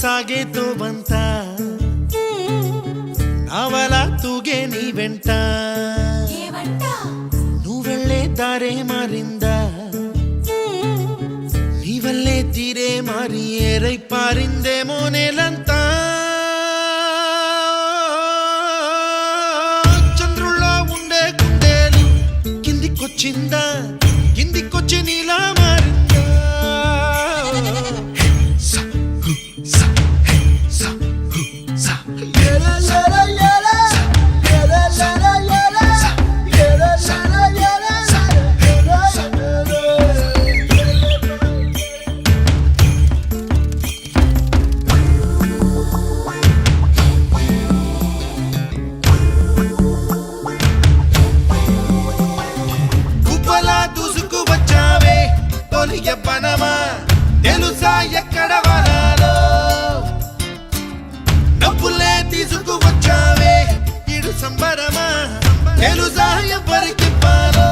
ಸಾಗೆ ತೋಬಂತ ನಾವಲ ತೂಗೆ ನೀ వెంట నువ్వెళ్ళే దారే మారింద నీ వల్లే తీరే మారి ఏరై పారిందేమో నేలంతా చంద్రుల్లో ఉండే గుండెలు కిందికొచ్చిందా కిందికొచ్చి నీలా మారిందా పనమా తెలుసా ఎక్కడ వనాలో డబ్బులే తీసుకువచ్చావే ఇడు సంబరమా తెలుసా ఎవరికి పాలో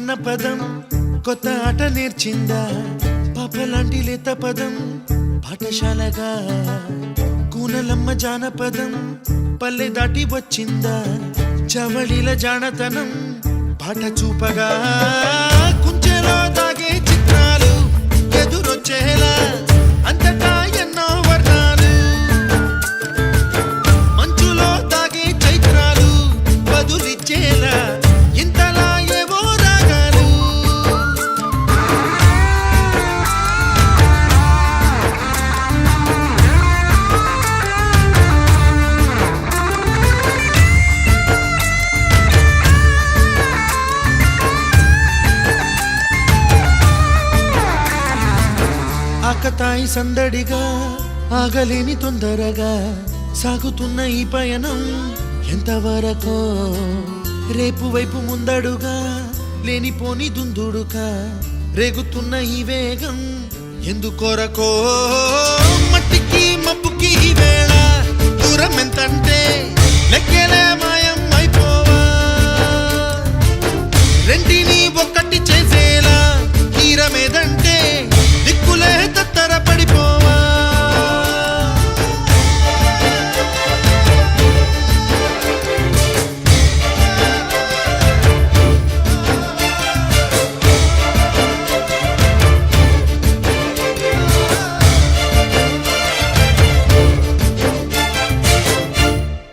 అన్న పదం కొత్త ఆట నేర్చిందా పాపలాంటి లేత పదం పాఠశాలగా కూనలమ్మ జానపదం పల్లె దాటి వచ్చిందా చవళిల జానతనం పాట చూపగా కుంచెలో దాగే చిత్రాలు ఎదురొచ్చేలా అంతటా ఎన్నో వర్ణాలు మంచులో దాగే చైత్రాలు బదులిచ్చేలా ఇంతలా ఆకతాయి సందడిగా ఆగలేని తొందరగా సాగుతున్న ఈ పయనం ఎంతవరకో రేపు వైపు ముందడుగా లేనిపోని దుందుడుగా రేగుతున్న ఈ వేగం ఎందుకొరకో మట్టికి మబ్బుకి ఈ వేళ దూరం ఎంతంటే